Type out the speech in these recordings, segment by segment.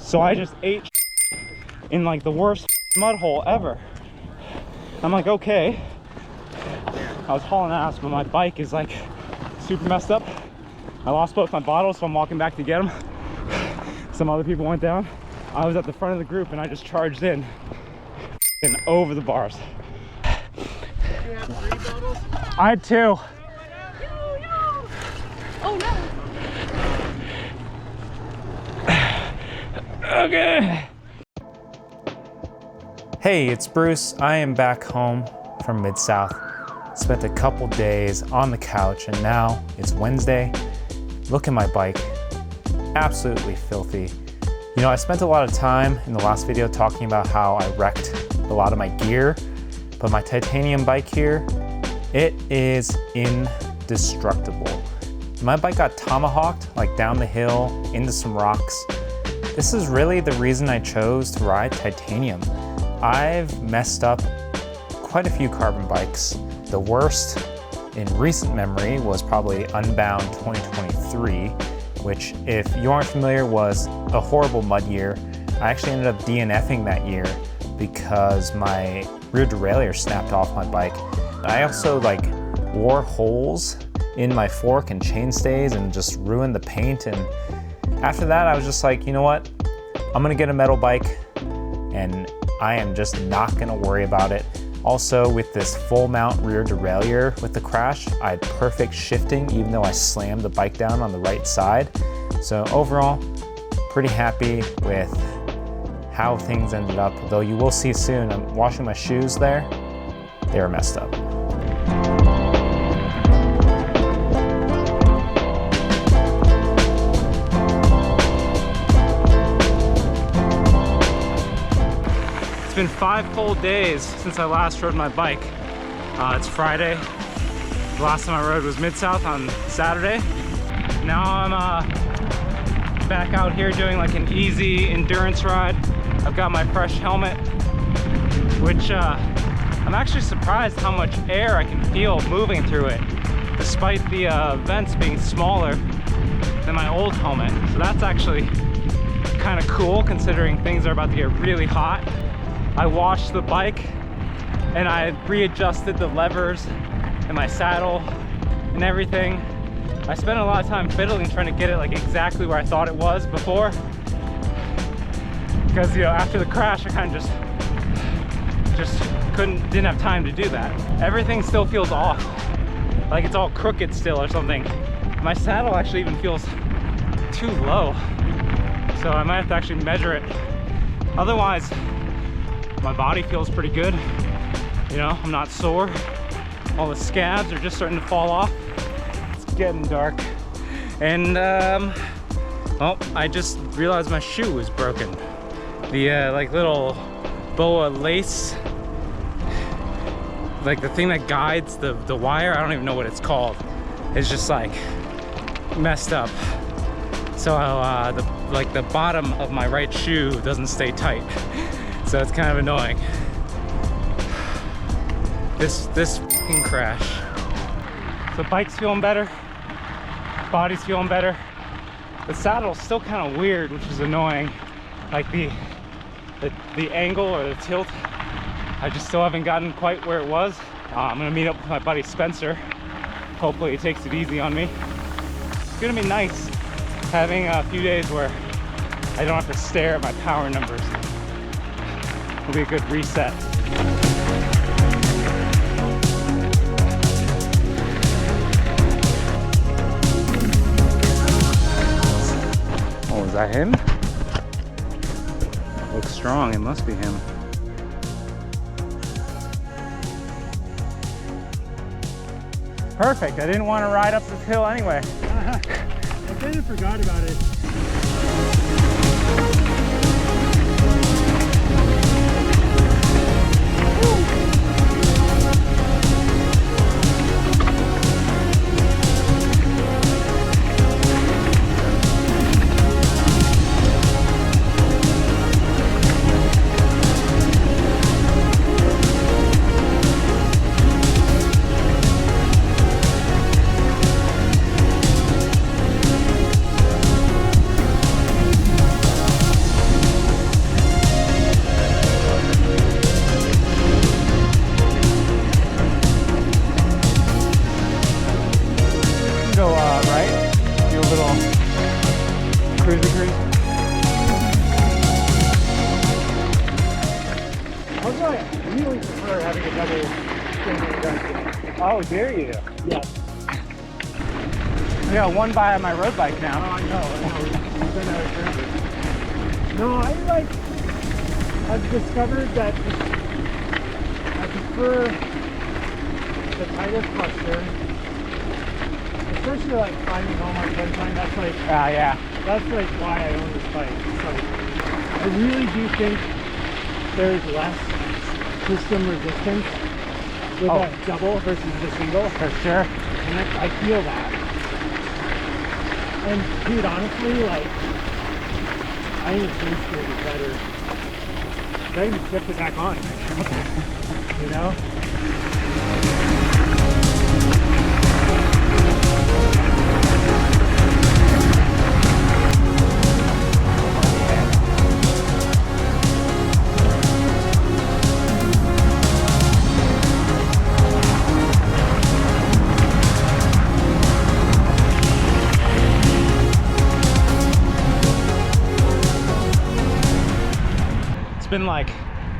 So I just ate in like the worst mud hole ever. I'm like, okay. I was hauling ass, but my bike is like super messed up. I lost both my bottles, so I'm walking back to get them. Some other people went down. I was at the front of the group and I just charged in and over the bars. You have 3 bottles? I had 2. No. Oh no. Okay. Hey, it's Bruce. I am back home from Mid-South. Spent a couple days on the couch and now it's Wednesday. Look at my bike, absolutely filthy. You know, I spent a lot of time in the last video talking about how I wrecked a lot of my gear, but my titanium bike here, it is indestructible. My bike got tomahawked like down the hill into some rocks. This is really the reason I chose to ride titanium. I've messed up quite a few carbon bikes. The worst in recent memory was probably Unbound 2023, which, if you aren't familiar, was a horrible mud year. I actually ended up DNFing that year because my rear derailleur snapped off my bike. I also wore holes in my fork and chainstays and just ruined the paint. And after that, I was just like, you know what? I'm gonna get a metal bike and I am just not gonna worry about it. Also, with this full mount rear derailleur with the crash, I had perfect shifting even though I slammed the bike down on the right side. So overall, pretty happy with how things ended up, though you will see soon, I'm washing my shoes there. They were messed up. It's been 5 full days since I last rode my bike. It's Friday. The last time I rode was Mid-South on Saturday. Now I'm back out here doing like an easy endurance ride. I've got my fresh helmet, which I'm actually surprised how much air I can feel moving through it, despite the vents being smaller than my old helmet. So that's actually kind of cool considering things are about to get really hot. I washed the bike and I readjusted the levers and my saddle and everything. I spent a lot of time fiddling trying to get it like exactly where I thought it was before. Because, you know, after the crash, I kind of just didn't have time to do that. Everything still feels off. Like it's all crooked still or something. My saddle actually even feels too low. So I might have to actually measure it. Otherwise, my body feels pretty good. You know, I'm not sore. All the scabs are just starting to fall off. It's getting dark. And, well, I just realized my shoe was broken. The, like, little boa lace, like the thing that guides the wire, I don't even know what it's called. It's just, like, messed up. So, the bottom of my right shoe doesn't stay tight. So it's kind of annoying. This fucking crash. So bike's feeling better, body's feeling better. The saddle's still kind of weird, which is annoying. Like the angle or the tilt, I just still haven't gotten quite where it was. I'm gonna meet up with my buddy Spencer. Hopefully he takes it easy on me. It's gonna be nice having a few days where I don't have to stare at my power numbers. It'll be a good reset. Oh, is that him? Looks strong, it must be him. Perfect, I didn't want to ride up this hill anyway. I kind of forgot about it. cruiser cruise. Also, I really prefer having a double standard gun. Oh, dare you? Yes. I got one on my road bike Oh, now. I know. You've been out of service. No, I've discovered that I prefer the tighter cluster, especially like climbing home on sunshine. That's like Yeah. why I own this bike. It's like, I really do think there's less system resistance with a double versus the single. For sure. And I feel that. And dude, honestly, like, I think the swing speed is better. I even flipped it back on. You know? It's been like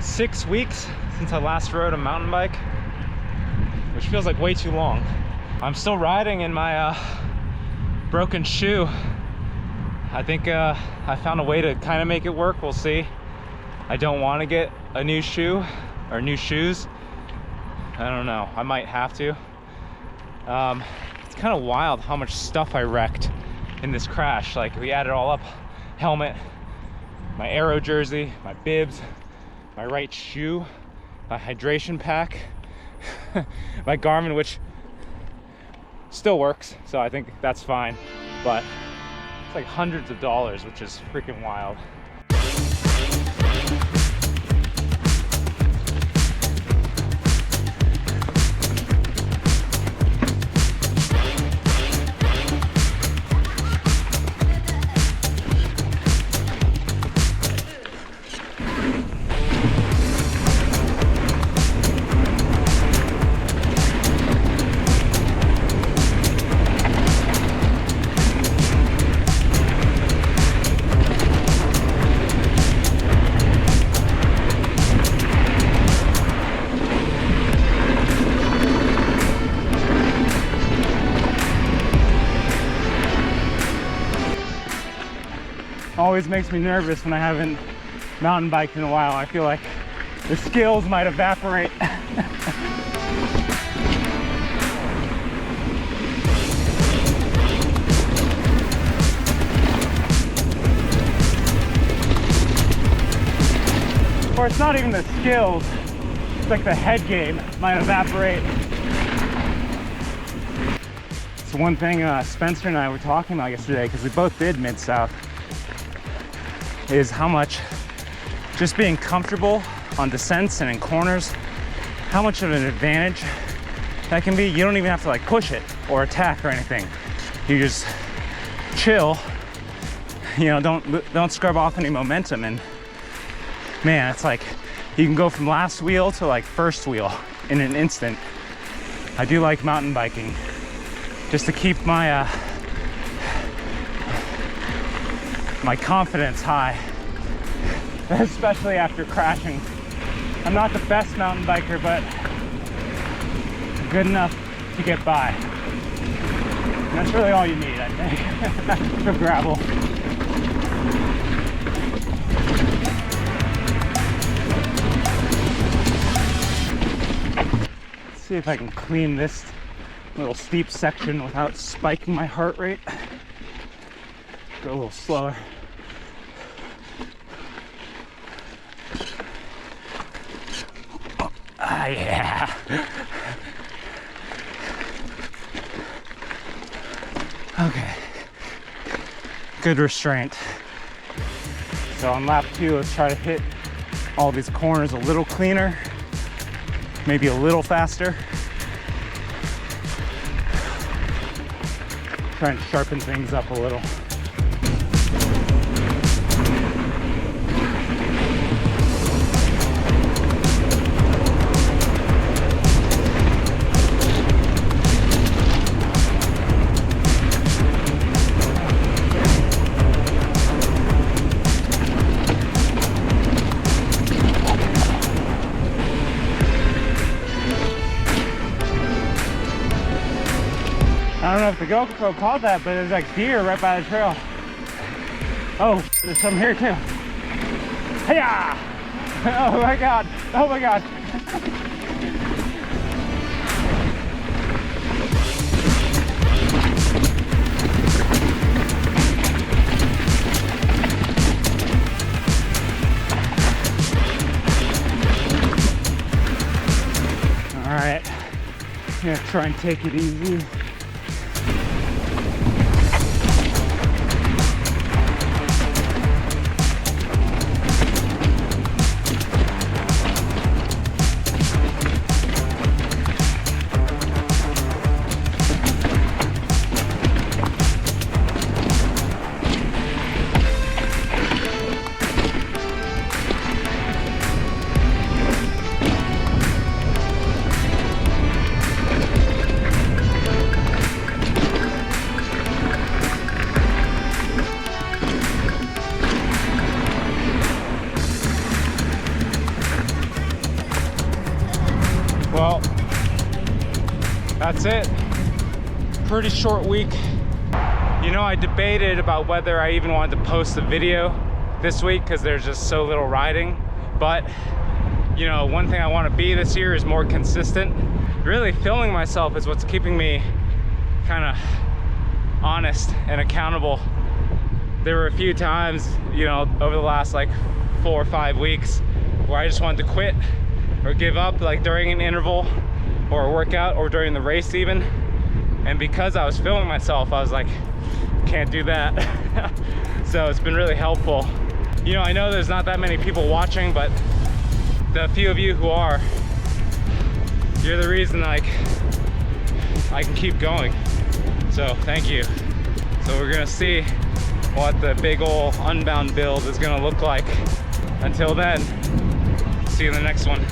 6 weeks since I last rode a mountain bike, which feels like way too long. I'm still riding in my broken shoe. I think I found a way to kind of make it work. We'll see. I don't want to get a new shoe or new shoes. I don't know. I might have to. It's kind of wild how much stuff I wrecked in this crash. Like, we added it all up. Helmet, my aero jersey, my bibs, my right shoe, my hydration pack, my Garmin, which still works, so I think that's fine, but it's like hundreds of dollars, which is freaking wild. Always makes me nervous when I haven't mountain biked in a while. I feel like the skills might evaporate. Or it's not even the skills, it's like the head game might evaporate. It's one thing Spencer and I were talking about yesterday, because we both did Mid-South, is how much just being comfortable on descents and in corners, how much of an advantage that can be. You don't even have to like push it or attack or anything. You just chill, you know, don't scrub off any momentum, and man, it's like you can go from last wheel to like first wheel in an instant. I do like mountain biking just to keep my my confidence high, especially after crashing. I'm not the best mountain biker, but good enough to get by. And that's really all you need, I think, for gravel. Let's see if I can clean this little steep section without spiking my heart rate. Go a little slower. Ah, yeah. Okay. Good restraint. So on lap 2, let's try to hit all these corners a little cleaner, maybe a little faster. Try and sharpen things up a little. if the GoPro caught that, but there's like deer right by the trail. Oh, there's some here too. Hiya! Oh my God, oh my God. All right, I'm gonna try and take it easy. Well, that's it. Pretty short week. You know, I debated about whether I even wanted to post a video this week because there's just so little riding. But, you know, one thing I want to be this year is more consistent. Really filming myself is what's keeping me kind of honest and accountable. There were a few times, you know, over the last like 4 or 5 weeks where I just wanted to quit or give up, like during an interval or a workout or during the race even. And because I was filming myself, I was like, can't do that. So it's been really helpful. You know, I know there's not that many people watching, but the few of you who are, you're the reason like I can keep going. So thank you. So we're gonna see what the big ol' Unbound build is gonna look like. Until then, see you in the next one.